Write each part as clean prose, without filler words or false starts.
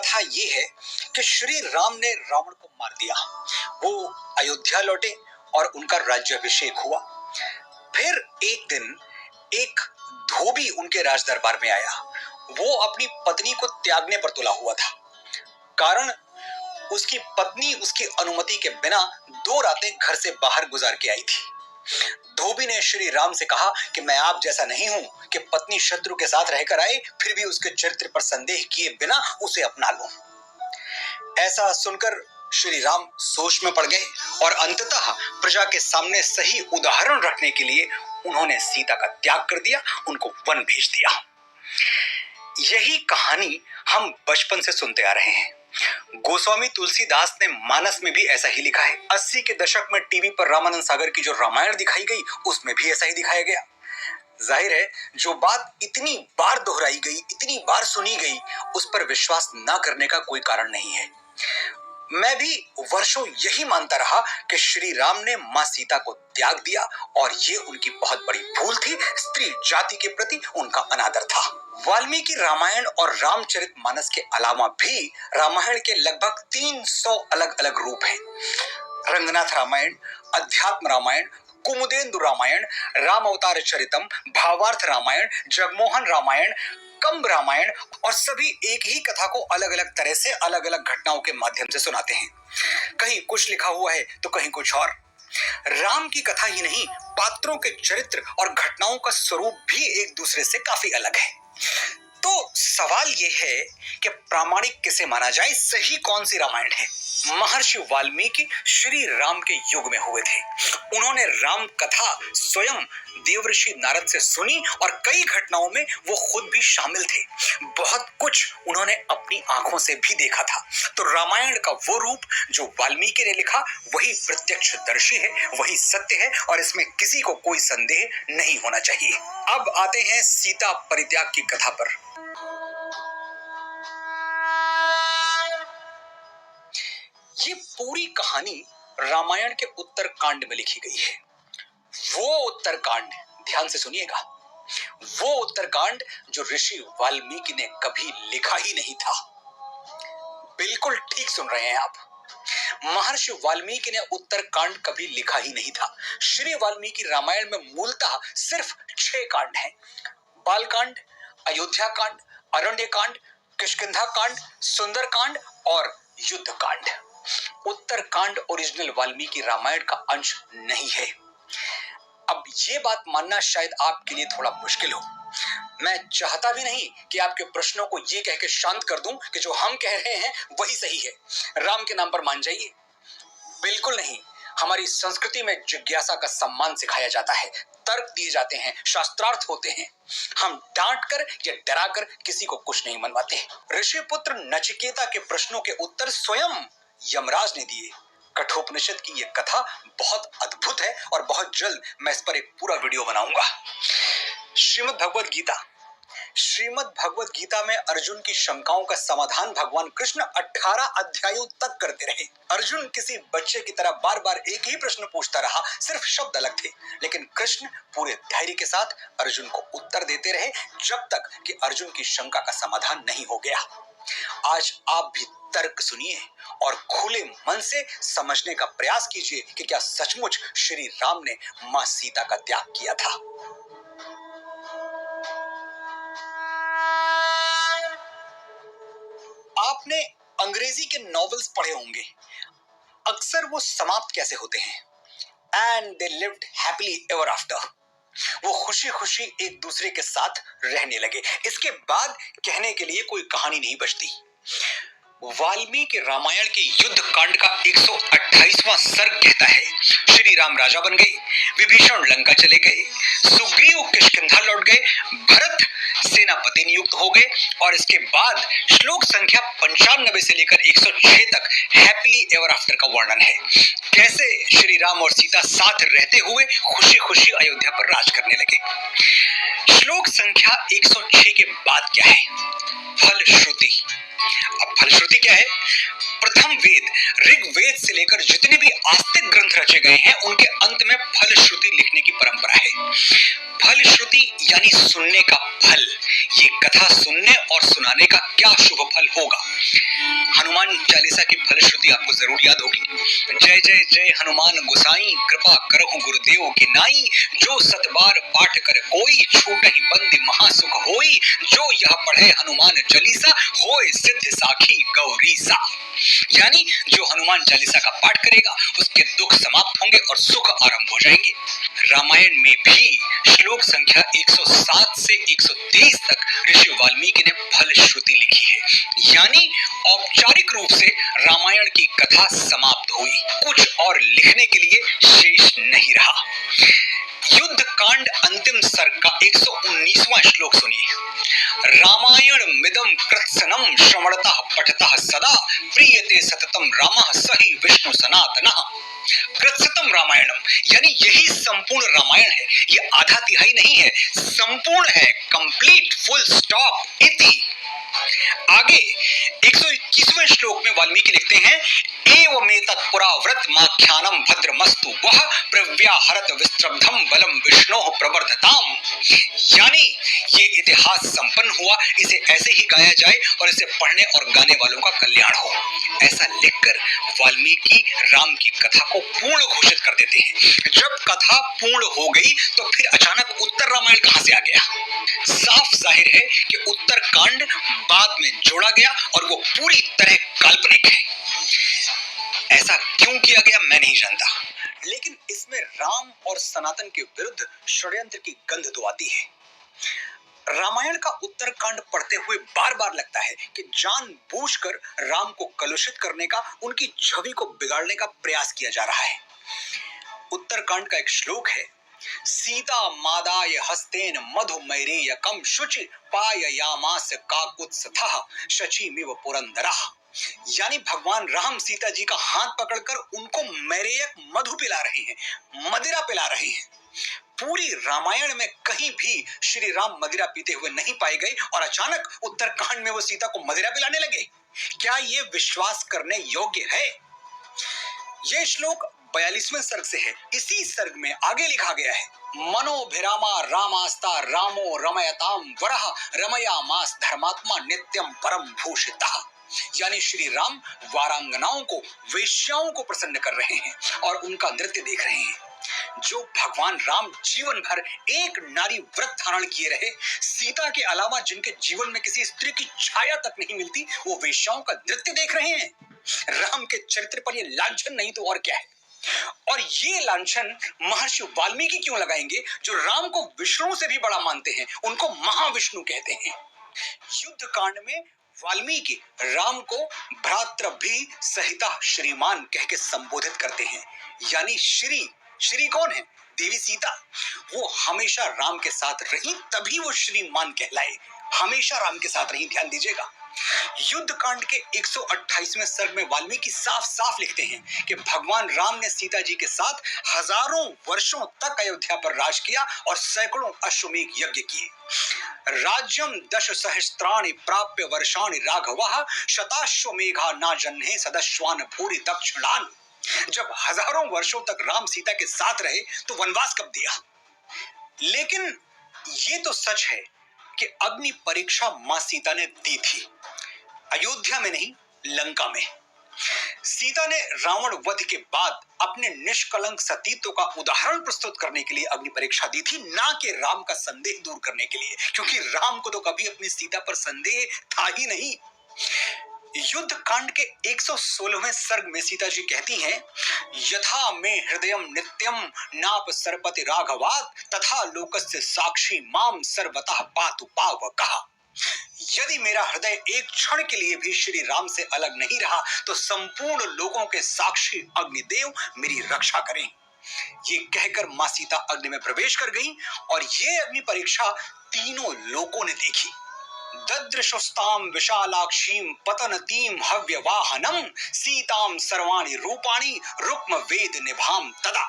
कथा ये है कि श्री राम ने रावण को मार दिया, वो अयोध्या लौटे और उनका राज्याभिषेक हुआ। फिर एक दिन एक धोबी उनके राज दरबार में आया। वो अपनी पत्नी को त्यागने पर तुला हुआ था। कारण उसकी पत्नी उसकी अनुमति के बिना 2 रातें घर से बाहर गुजार के आई थी। धोबी ने श्री राम से कहा कि मैं आप जैसा नहीं हूं कि पत्नी शत्रु के साथ रहकर आए फिर भी उसके चरित्र पर संदेह किए बिना उसे अपना लूं। ऐसा सुनकर श्री राम सोच में पड़ गए और अंततः प्रजा के सामने सही उदाहरण रखने के लिए उन्होंने सीता का त्याग कर दिया, उनको वन भेज दिया। यही कहानी हम बचपन से सुनते आ रहे हैं। गोस्वामी तुलसीदास ने मानस में भी ऐसा ही लिखा है। 80 के दशक में टीवी पर रामानंद सागर की जो रामायण दिखाई गई उसमें भी ऐसा ही दिखाया गया। जाहिर है जो बात इतनी बार दोहराई गई, इतनी बार सुनी गई, उस पर विश्वास ना करने का कोई कारण नहीं है। मैं भी वर्षों यही मानता रहा कि श्री राम ने मां सीता को त्याग दिया और ये उनकी बहुत बड़ी भूल थी। स्त्री जाति के प्रति उनका अनादर था। वाल्मीकि रामायण और रामचरितमानस के अलावा भी रामायण के लगभग 300 अलग अलग रूप हैं। रंगनाथ रामायण, अध्यात्म रामायण, कुमुदेंदु रामायण, राम अवतार चरितम, भावार्थ रामायण, जगमोहन रामायण, कंब रामायण, और सभी एक ही कथा को अलग अलग तरह से अलग अलग घटनाओं के माध्यम से सुनाते हैं। कहीं कुछ लिखा हुआ है तो कहीं कुछ और। राम की कथा ही नहीं, पात्रों के चरित्र और घटनाओं का स्वरूप भी एक दूसरे से काफी अलग है। तो सवाल यह है कि प्रामाणिक किसे माना जाए, सही कौन सी रामायण है? महर्षि वाल्मीकि श्री राम के युग में हुए थे। उन्होंने राम कथा स्वयं देवर्षि नारद से सुनी और कई घटनाओं में वो खुद भी शामिल थे। बहुत कुछ उन्होंने अपनी आंखों से भी देखा था। तो रामायण का वो रूप जो वाल्मीकि ने लिखा वही प्रत्यक्षदर्शी है, वही सत्य है और इसमें किसी को कोई संदेह नहीं होना चाहिए। अब आते हैं सीता परित्याग की कथा पर। ये पूरी कहानी रामायण के उत्तरकांड में लिखी गई है। वो उत्तरकांड, ध्यान से सुनिएगा, वो उत्तरकांड जो ऋषि वाल्मीकि ने कभी लिखा ही नहीं था। बिल्कुल ठीक सुन रहे हैं आप। महर्षि वाल्मीकि ने उत्तरकांड कभी लिखा ही नहीं था। श्री वाल्मीकि रामायण में मूलतः सिर्फ 6 कांड हैं। बालकांड, अयोध्या कांड, अरण्य कांड, किष्किंधा कांड, सुंदर कांड और युद्ध कांड। उत्तरकांड ओरिजिनल वाल्मीकि रामायण का अंश नहीं है। अब ये बात मानना शायद आपके लिए थोड़ा मुश्किल हो। मैं चाहता भी नहीं कि आपके प्रश्नों को ये कह के शांत कर दूं कि जो हम कह रहे हैं वही सही है, राम के नाम पर मान जाइए। बिल्कुल नहीं। हमारी संस्कृति में जिज्ञासा का सम्मान सिखाया जाता है, तर्क दिए जाते हैं, शास्त्रार्थ होते हैं। हम डांट कर या डरा कर किसी को कुछ नहीं मनवाते। ऋषि पुत्र नचिकेता के प्रश्नों के उत्तर स्वयं यमराज ने दिए। कठोपनिषद की ये कथा बहुत अद्भुत है और बहुत जल्द मैं इस पर एक पूरा वीडियो बनाऊंगा। श्रीमद् भगवद गीता में अर्जुन की शंकाओं का समाधान भगवान कृष्ण 18 अध्यायों तक करते रहे। अर्जुन किसी बच्चे की तरह बार बार एक ही प्रश्न पूछता रहा, सिर्फ शब्द अलग थे, लेकिन कृष्ण पूरे धैर्य के साथ अर्जुन को उत्तर देते रहे जब तक कि अर्जुन की शंका का समाधान नहीं हो गया। आज आप भी तर्क सुनिए और खुले मन से समझने का प्रयास कीजिए कि क्या सचमुच श्री राम ने मां सीता का त्याग किया था। आपने अंग्रेजी के नॉवेल्स पढ़े होंगे। अक्सर वो समाप्त कैसे होते हैं? And they lived happily ever after. वो खुशी खुशी एक दूसरे के साथ रहने लगे। इसके बाद कहने के लिए कोई कहानी नहीं बचती। वाल्मीकि रामायण के युद्ध कांड का 128वां सर्ग कहता है, श्री राम राजा बन गए, विभीषण लंका चले गए, सुग्रीव किष्किंधा लौट गए, भरत सेनापति नियुक्त हो गए और इसके बाद श्लोक संख्या 95 से लेकर 106 तक हैप्पीली एवर आफ्टर का वर्णन है। कैसे श्री राम और सीता साथ रहते हुए खुशी खुशी अयोध्या पर राज करने लगे। श्लोक संख्या 106 के बाद क्या है? फलश्रुति। अब फलश्रुति क्या है? प्रथम वेद ऋग्वेद से लेकर जितने भी आस्तिक ग्रंथ रचे गए हैं उनके अंत में फलश्रुति लिखने की परंपरा है। फलश्रुति यानी सुनने का फल। ये कथा सुनने और सुनाने का क्या शुभ फल होगा। हनुमान चालीसा की फलश्रुति आपको जरूर याद होगी। जय जय जय हनुमान गोसाई, कृपा करहु गुरुदेव की नाई। जो सतबार पाठ कर कोई, छूटहि बंदी महासुख होई। जो यह पढ़े हनुमान चालीसा, होए सिद्ध साखी गौरीसा। यानी जो हनुमान चालीसा का पाठ करेगा उसके दुख समाप्त होंगे और सुख आरंभ हो जाएंगे। रामायण में भी श्लोक संख्या 107 से 123 तक ऋषि वाल्मीकि ने फलश्रुति लिखी है। यानी औपचारिक रूप से रामायण की कथा समाप्त हुई, कुछ और लिखने के लिए शेष नहीं रहा। युद्ध कांड अंतिम सर्ग का 119वां श्लोक सुनिए। रामायण मिदम कृत्सनम श्रवणतः पठतः सदा, प्रीयते सततम रामः सहि विष्णु सनातनः। कृत्सतम रामायणम यानी यही संपूर्ण रामायण है। ये आधा तिहाई नहीं है, संपूर्ण है, कंप्लीट, फुल स्टॉप, इति। आगे 121वें श्लोक में वाल्मीकि लिखते हैं, एवमेतत् पुराव्रत माख्यानम भद्रमस्तु वह प्रव्याहरत विस्त्रब्धम बलम विष्णोः प्रवर्धताम। यानी ये इतिहास संपन्न हुआ, इसे ऐसे ही गाया जाए और इसे पढ़ने और गाने वालों का कल्याण हो। ऐसा लिखकर वाल्मीकि राम की कथा को पूर्ण घोषित कर देते हैं। जब कथा पूर्ण हो गई तो फिर अचानक उत्तर रामायण कहां से आ गया। साफ जाहिर है कि उत्तर कांड बाद में जोड़ा गया और वो पूरी तरह काल्पनिक है। ऐसा क्यों किया गया मैं नहीं जानता, लेकिन इसमें राम और सनातन के विरुद्ध षड्यंत्र की गंध तो आती है। रामायण का उत्तरकांड पढ़ते हुए बार बार लगता है कि जानबूझकर राम को कलुषित करने का, उनकी छवि को बिगाड़ने का प्रयास किया जा रहा है। उत्तरकांड का एक श्लोक है, सीता मादाय हस्तेन मधुमैरेयकम शुचि पाययामास काकुत्स्थः शचीमिव पुरंदरः। यानी भगवान राम सीता जी का हाथ पकड़कर उनको मैरेयक मधु पिला रहे हैं, मदिरा पिला रहे हैं। पूरी रामायण में कहीं भी श्री राम मदिरा पीते हुए नहीं पाए गए और अचानक उत्तरकांड में वो सीता को मदिरा पिलाने लगे। क्या ये विश्वास करने योग्य है? ये श्लोक 42वें सर्ग से है। इसी सर्ग में आगे लिखा गया है, मनोभिरामा रामास्ता रामो रमयताम वरः रमयामास धर्मात्मा नित्यम परम भूषितः। यानी श्री राम वारांगनाओं को, वेश्याओं को प्रसन्न कर रहे हैं और उनका नृत्य देख रहे हैं। जो भगवान राम जीवन भर एक नारी व्रत धारण किए रहे, सीता के अलावा जिनके जीवन में किसी स्त्री की छाया तक नहीं मिलती, वो वेश्याओं का नृत्य देख रहे हैं। राम के चरित्र पर ये लांछन नहीं तो और क्या है। और ये लांछन महर्षि वाल्मीकि क्यों लगाएंगे, जो राम को विष्णु से भी बड़ा मानते हैं, उनको महाविष्णु कहते हैं। युद्ध कांड में वाल्मीकि राम को भ्रातृभि सहिता श्रीमान कह के संबोधित करते हैं। यानी श्री कौन है? देवी सीता। वो हमेशा राम के साथ रही, तभी वो श्रीमान कहलाए। हमेशा राम के साथ रही, ध्यान दीजिएगा। युद्ध कांड के 128वें सर्ग में वाल्मीकि साफ साफ लिखते हैं कि भगवान राम ने सीता जी के साथ हजारों वर्षों तक अयोध्या पर राज किया और सैकड़ों अश्वमेध यज्ञ किए। राज्यम 10 सहस्त्राणि प्राप्य वर्षाणि राघवः शताश्वमेघा ना जन्हे सदश्वान भूरि दक्षिणान। जब हजारों वर्षों तक राम सीता के साथ रहे तो वनवास कब दिया? लेकिन ये तो सच है कि अग्नि परीक्षा मां सीता ने दी थी, अयोध्या में नहीं, लंका में। सीता ने रावण वध के बाद अपने निष्कलंक सतीत्व का उदाहरण प्रस्तुत करने के लिए अग्नि परीक्षा दी थी, ना कि राम का संदेह दूर करने के लिए, क्योंकि राम को तो कभी अपनी सीता पर संदेह था ही नहीं। युद्ध कांड के 116वें सर्ग में सीता जी कहती हैं, यथा में हृदयम नित्यम नाप सरपति राघवात तथा लोकस्य साक्षी माम सर्वतः पातु पावकः। यदि मेरा हृदय एक क्षण के लिए भी श्री राम से अलग नहीं रहा तो संपूर्ण लोगों के साक्षी अग्निदेव मेरी रक्षा करें। ये कहकर मां सीता अग्नि में प्रवेश कर गई और ये अग्नि परीक्षा तीनों लोगों ने देखी। ददृशुस्ताम विशालाक्षीम पतनतीम हव्यवाहनम सीताम सर्वाणि रूपाणि रुक्म वेद निभाम तदा।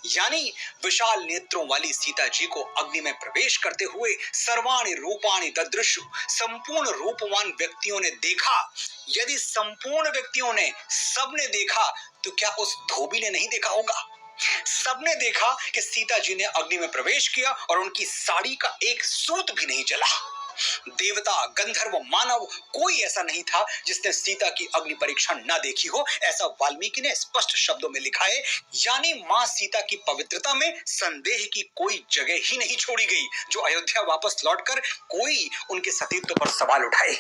यानी विशाल नेत्रों वाली सीता जी को अग्नि में प्रवेश करते हुए सर्वाणि रूपाणि ददृशु, संपूर्ण रूपवान व्यक्तियों ने देखा। यदि संपूर्ण व्यक्तियों ने, सबने देखा, तो क्या उस धोबी ने नहीं देखा होगा? सबने देखा कि सीता जी ने अग्नि में प्रवेश किया और उनकी साड़ी का एक सूत भी नहीं जला। देवता, गंधर्व, मानव, कोई ऐसा नहीं था जिसने सीता की अग्नि परीक्षा न देखी हो, ऐसा वाल्मीकि ने स्पष्ट शब्दों में लिखा है। यानी मां सीता की पवित्रता में संदेह की कोई जगह ही नहीं छोड़ी गई। जो अयोध्या वापस लौटकर कोई उनके सतीत्व पर सवाल उठाए।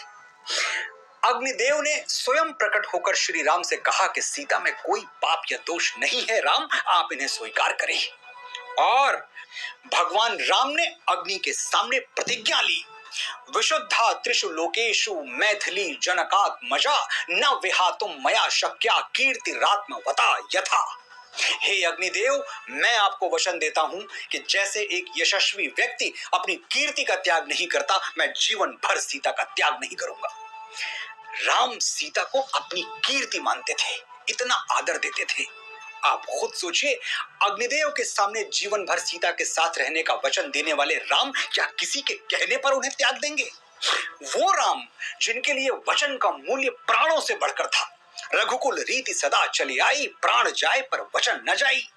अग्निदेव ने स्वयं प्रकट होकर श्री राम से कहा कि सीता में कोई पाप या दोष नहीं है राम, आप इन्हें स्वीकार करें। और भगवान राम ने अग्नि के सामने प्रतिज्ञा ली, विशुद्धा त्रिषु लोकेषु मैथिली जनकात्मजा न विहातुम मया शक्या कीर्तिरात्मवता यथा। हे अग्निदेव, मैं आपको वचन देता हूं कि जैसे एक यशस्वी व्यक्ति अपनी कीर्ति का त्याग नहीं करता, मैं जीवन भर सीता का त्याग नहीं करूंगा। राम सीता को अपनी कीर्ति मानते थे, इतना आदर देते थे। आप खुद सोचिए, अग्निदेव के सामने जीवन भर सीता के साथ रहने का वचन देने वाले राम क्या किसी के कहने पर उन्हें त्याग देंगे? वो राम जिनके लिए वचन का मूल्य प्राणों से बढ़कर था। रघुकुल रीति सदा चली आई, प्राण जाए पर वचन न जाई।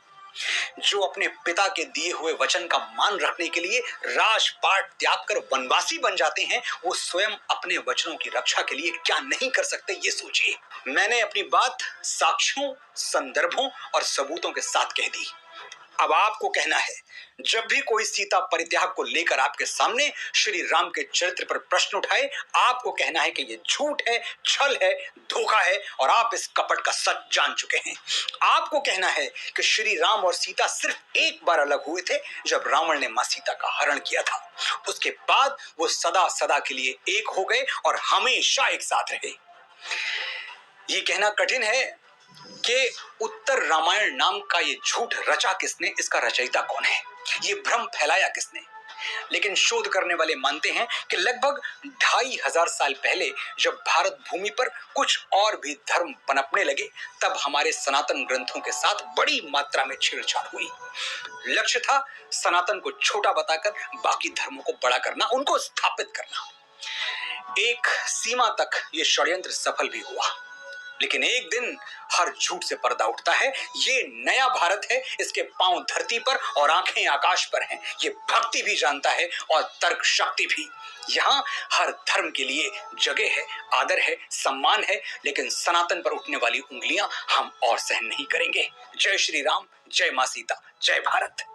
जो अपने पिता के दिए हुए वचन का मान रखने के लिए राजपाट त्याग कर वनवासी बन जाते हैं, वो स्वयं अपने वचनों की रक्षा के लिए क्या नहीं कर सकते, ये सोचिए। मैंने अपनी बात साक्ष्यों, संदर्भों और सबूतों के साथ कह दी। अब आपको कहना है, जब भी कोई सीता परित्याग को लेकर आपके सामने श्री राम के चरित्र पर प्रश्न उठाए, आपको कहना है कि ये झूठ है, छल है, धोखा है और आप इस कपट का सच जान चुके हैं। आपको कहना है कि श्री राम और सीता सिर्फ एक बार अलग हुए थे, जब रावण ने मां सीता का हरण किया था। उसके बाद वो सदा सदा के लिए एक हो गए और हमेशा एक साथ रहे। ये कहना कठिन है कि उत्तर रामायण नाम का ये झूठ रचा किसने, इसका रचयिता कौन है, ये भ्रम फैलाया किसने। लेकिन शोध करने वाले मानते हैं कि लगभग 2500 साल पहले जब भारत भूमि पर कुछ और भी धर्म पनपने लगे, तब हमारे सनातन ग्रंथों के साथ बड़ी मात्रा में छेड़छाड़ हुई। लक्ष्य था सनातन को छोटा बताकर बाकी धर्मों को बड़ा करना, उनको स्थापित करना। एक सीमा तक ये षड्यंत्र सफल भी हुआ, लेकिन एक दिन हर झूठ से पर्दा उठता है। ये नया भारत है, इसके पांव धरती पर और आंखें आकाश पर हैं। ये भक्ति भी जानता है और तर्क शक्ति भी। यहाँ हर धर्म के लिए जगह है, आदर है, सम्मान है, लेकिन सनातन पर उठने वाली उंगलियां हम और सहन नहीं करेंगे। जय श्री राम, जय मां सीता, जय भारत।